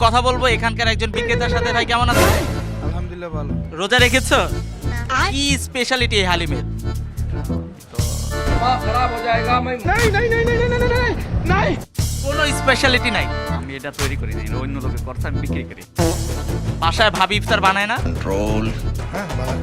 কথা বলবো এখানকার একজন বিক্রেতার সাথে। ভাই কেমন আছেন? আলহামদুলিল্লাহ ভালো। রোজা রেখেছো? কি স্পেশালিটি এই হালিমের? খারাপ হয়ে যায়গা নাই নাই নাই নাই নাই নাই নাই কোনো স্পেশালিটি নাই। আমি এটা তৈরি করি না, এটা অন্য লোকে করছে, আমি বিক্রি করি। বাসায় ভাবি ইফতার বানায় না? হ্যাঁ ভালো।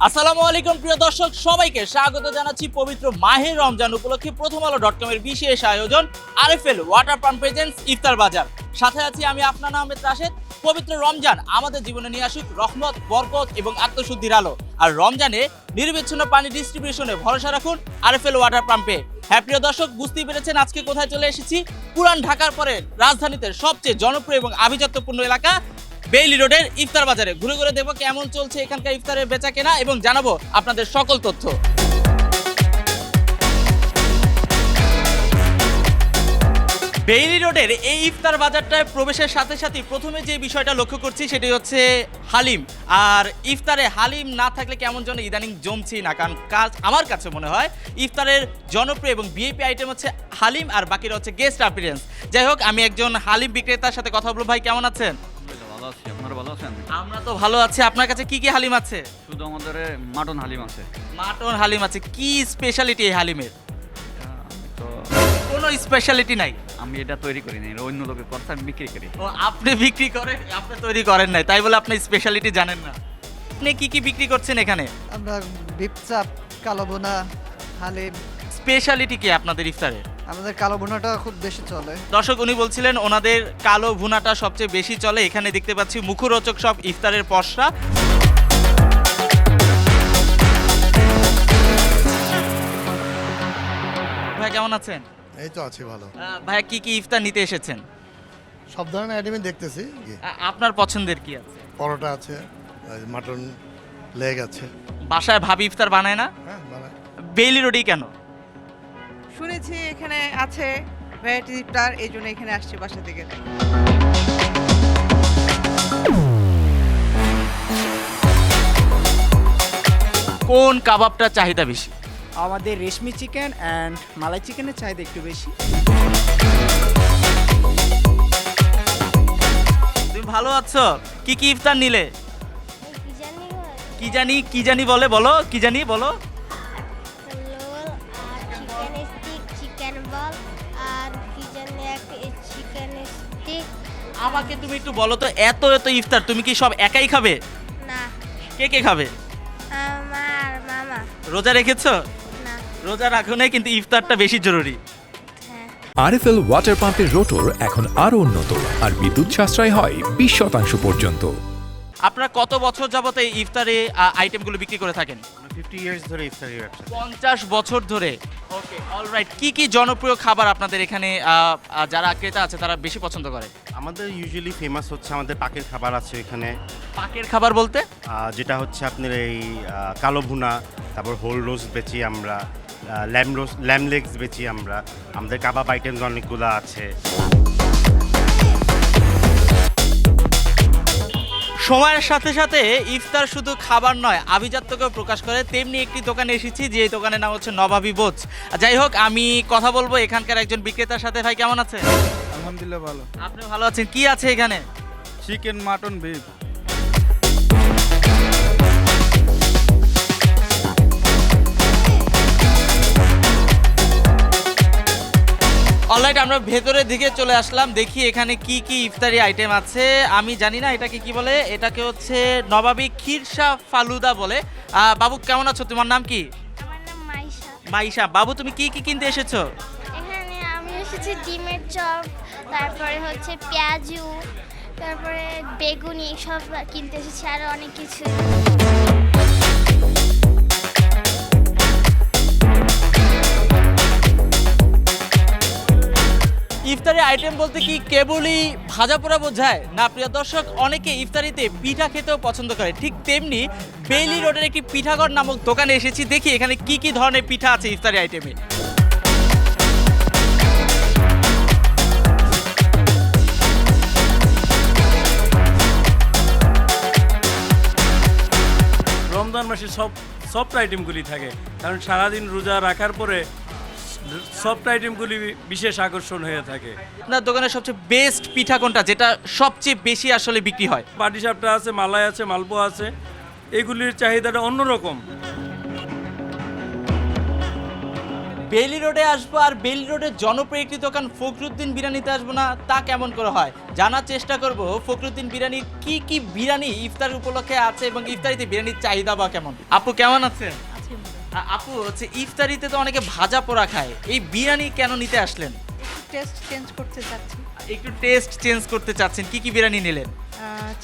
আসসালামু আলাইকুম প্রিয় দর্শক, সবাইকে স্বাগত জানাচ্ছি পবিত্র মাহে রমজান উপলক্ষে প্রথমআলো.com-এর বিশেষ আয়োজন আরএফএল ওয়াটার পাম্প প্রেজেন্টস ইফতার বাজার। সাথে আছি আমি আফনান আহমেদ রাশেদ। পবিত্র রমজান আমাদের জীবনে নিয়ে আসুক রহমত, বরকত এবং আত্মশুদ্ধির আলো। আর রমজানে নিরবিচ্ছিন্ন পানি ডিস্ট্রিবিউশনে ভরসা রাখুন আরএফএল ওয়াটার পাম্পে। হ্যাঁ প্রিয় দর্শক, বুঝতেই পেরেছেন আজকে কোথায় চলে এসেছি। পুরান ঢাকার পরে রাজধানীতে সবচেয়ে জনপ্রিয় এবং আভিজাত্যপূর্ণ এলাকা বেইলি রোডের ইফতার বাজারে ঘুরে ঘুরে দেখবো কেমন চলছে এখানকার ইফতারের বেচা কেনা এবং জানাবো আপনাদের সকল তথ্য। বেইলি রোডের এই ইফতার বাজারটায় প্রবেশের সাথে সাথে প্রথমে যে বিষয়টা লক্ষ্য করছি সেটি হচ্ছে হালিম। আর ইফতারে হালিম না থাকলে কেমন যেন ইদানিং জমছি না, কারণ আমার কাছে মনে হয় ইফতারের জনপ্রিয় এবং ভিআইপি আইটেম হচ্ছে হালিম আর বাকিরা হচ্ছে গেস্ট অ্যাপিয়ারেন্স। যাই হোক, আমি একজন হালিম বিক্রেতার সাথে কথা বলবো। ভাই কেমন আছেন? ভালো আছি, আপনারা ভালো আছেন? আমরা তো ভালো আছি। আপনার কাছে কি কি হালিম আছে? শুধু আমাদের মাটন হালিম আছে। মাটন হালিম আছে। কি স্পেশালিটি এই হালিমের? আমি তো কোনো স্পেশালিটি নাই। আমি এটা তৈরি করি না, এটা অন্য লোকে করছে, আমি বিক্রি করি। ও, আপনি বিক্রি করেন, আপনি তৈরি করেন নাই, তাই বলে আপনি স্পেশালিটি জানেন না। আপনি কি কি বিক্রি করছেন এখানে? আমরা বিপচাপ, কালো বোনা, হালিম। স্পেশালিটি কি আপনাদের ইফতারে? আমাদের কালো বোনাটা খুব বেশি চলে। দর্শক, উনি বলছিলেন ওনাদের কালো ভুনাটা সবচেয়ে বেশি চলে। এখানে দেখতে পাচ্ছি মুখরোচক সব ইফতারের পসরা। ভাই কেমন আছেন? এই তো আছি ভালো। ভাই কি কি ইফতার নিতে এসেছেন? সব ধরনের আইটেমই দেখতেছি। আপনার পছন্দের কি আছে? পরোটা আছে, মাটন লেগ আছে। বাসায় ভাবি ইফতার বানায় না? হ্যাঁ বানায়। বেইলি রোডেই কেন? শুনেছি এখানে আছে ভ্যারাইটি ইফতার, এই জন্য এখানে আসছি বাসা থেকে। কোন কাবাবটার চাহিদা বেশি? আমাদের রেশমি চিকেন অ্যান্ড মালাই চিকেনের চাহিদা একটু বেশি। তুমি ভালো আছো? কি কি ইফতার নিলে? কি জানি বলে, বলো কি জানি বলো। রোল আর চিকেন স্টিক, চিকেন বল আর কি জানি একটা চিকেন স্টিক। আমাকে তুমি একটু বলো তো, এত এত ইফতার তুমি কি সব একাই খাবে? না, কে কে খাবে? আমার মামা। রোজা রেখেছো? না। রোজা রাখো নাই, কিন্তু ইফতারটা বেশি জরুরি। হ্যাঁ। আরএফএল ওয়াটার পাম্পের রোটর এখন আরো উন্নত আর বিদ্যুৎ সাশ্রয় হয় 20% পর্যন্ত। আপনারা কত বছর যাবত এই ইফতারে আইটেমগুলো বিক্রি করে থাকেন? 50 ইয়ার্স ধরে ইফতারি ব্যবসা। 50 বছর ধরে। ওকে, অলরাইট। কি কি জনপ্রিয় খাবার আপনাদের এখানে যারা ক্রেতা আছে তারা বেশি পছন্দ করে? আমাদের ইউজুয়ালি ফেমাস হচ্ছে আমাদের পাকের খাবার আছে এখানে। পাকের খাবার বলতে? যেটা হচ্ছে আপনার এই কালো ভুনা, তারপর হোল রোস্ট বেচি আমরা, ল্যাম লেগস বেচি আমরা, আমাদের কাবাব আইটেমস অনেকগুলো আছে। সময়ের সাথে সাথে ইফতার শুধু খাবার নয়, আভিজাত্যকেও প্রকাশ করে। তেমনি একটি দোকানে এসেছি, যে দোকানের নাম হচ্ছে নবাবী বোচ। যাই হোক, আমি কথা বলবো এখানকার একজন বিক্রেতার সাথে। ভাই কেমন আছেন? আলহামদুলিল্লাহ ভালো। আপনি ভালো আছেন? কি আছে এখানে? Chicken, mutton, beef. অলরাইট, আমরা ভেতরের দিকে চলে আসলাম। দেখি এখানে কি কি ইফতারি আইটেম আছে। আমি জানি না এটাকে কি বলে। এটাকে হচ্ছে নবাবী খিরসা ফালুদা বলে। বাবু কেমন আছো? তোমার নাম কি? আমার নাম মাইশা। মাইশা। বাবু তুমি কি কি কিনতে এসেছো? এখানে আমি এসেছি ডিমের চপ, তারপরে হচ্ছে পেঁয়াজু, তারপরে বেগুনি, সব কিনতে এসেছি, আরো অনেক কিছু। ইফতারে আইটেম বলতে কি কেবলই ভাজা পোড়া বোঝায় না প্রিয় দর্শক, অনেকে ইফতারিতে পিঠা খেতেও পছন্দ করে। ঠিক তেমনি বেইলি রোডের একটি পিঠাঘর নামক দোকানে এসেছি, দেখি এখানে কি কি ধরনের পিঠা আছে ইফতারি আইটেমে। রমজান মাসে সফট আইটেমগুলি থাকে, কারণ সারাদিন রোজা রাখার পরে সফট আইটেমগুলি বিশেষ আকর্ষণ হয়ে থাকে। আপনার দোকানের সবচেয়ে বেস্ট পিঠা কোনটা, যেটা সবচেয়ে বেশি আসলে বিক্রি হয়? পাটিসাপটা আছে, মালাই আছে, মালপোয়া আছে, এগুলির চাহিদাটা অন্যরকম। বেইলি রোডে আসবো আর বেইলি রোডের জনপ্রিয় একটি দোকান ফখরুদ্দিন বিরিয়ানিতে আসবো না, তা কেমন করে হয়? জানার চেষ্টা করব ফখরুদ্দিন বিরিয়ানির কি কি বিরিয়ানি ইফতার উপলক্ষে আছে এবং ইফতারিতে বিরিয়ানির চাহিদা বা কেমন। আপু কেমন আছেন? আপু হচ্ছে ইফতারিতে তো অনেকে ভাজা পোড়া খায়, এই বিরিয়ানি কেন নিতে আসলেন? টেস্ট চেঞ্জ করতে চাচ্ছি, একটু টেস্ট চেঞ্জ করতে চাচ্ছেন, কি কি বিরিয়ানি নিলেন?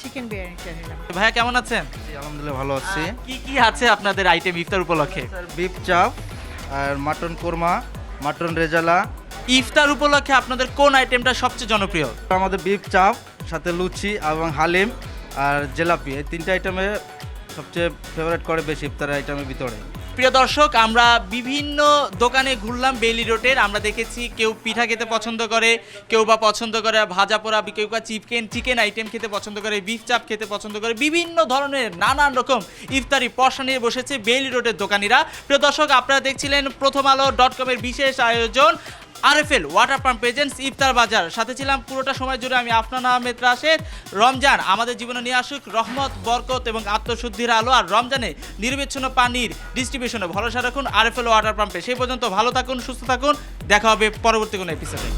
চিকেন বিরিয়ানিটা নিলাম। ভাইয়া কেমন আছেন? আলহামদুলিল্লাহ ভালো আছি। কি কি আছে আপনাদের আইটেম ইফতার উপলক্ষে? বিফ চাপ আর মাটন কোরমা, মাটন রেজালা। ইফতার উপলক্ষে আপনাদের কোন আইটেমটা সবচেয়ে জনপ্রিয়? আমাদের বিফ চাপ সাথে লুচি এবং হালিম আর জিলাপি, এই তিনটা আইটেমে সবচেয়ে ফেভারিট করে বেশি ইফতারের আইটেমের ভিতরে। প্রিয় দর্শক, আমরা বিভিন্ন দোকানে ঘুরলাম বেইলি রোডের। আমরা দেখেছি কেউ পিঠা খেতে পছন্দ করে, কেউ বা পছন্দ করে ভাজা পোড়া, কেউ বা চিকেন আইটেম খেতে পছন্দ করে, বিফ চাপ খেতে পছন্দ করে, বিভিন্ন ধরনের নানান রকম ইফতারি পসরা নিয়ে বসেছে বেইলি রোডের দোকানিরা। প্রিয় দর্শক, আপনারা দেখছিলেন প্রথম আলো .com-এর বিশেষ আয়োজন আরএফএল ওয়াটার পাম্প প্রেজেন্টস ইফতার বাজার। সাথে ছিলাম পুরোটা সময় জুড়ে আমি আফনান আহমেদ রাশেদ। রমজান আমাদের জীবনে নিয়ে আসুক রহমত, বরকত এবং আত্মশুদ্ধির আলো। আর রমজানে নিরবিচ্ছিন্ন পানির ডিস্ট্রিবিউশনে ভরসা রাখুন আরএফএল ওয়াটার পাম্পে। সেই পর্যন্ত ভালো থাকুন, সুস্থ থাকুন, দেখা হবে পরবর্তী কোনো এপিসোডে।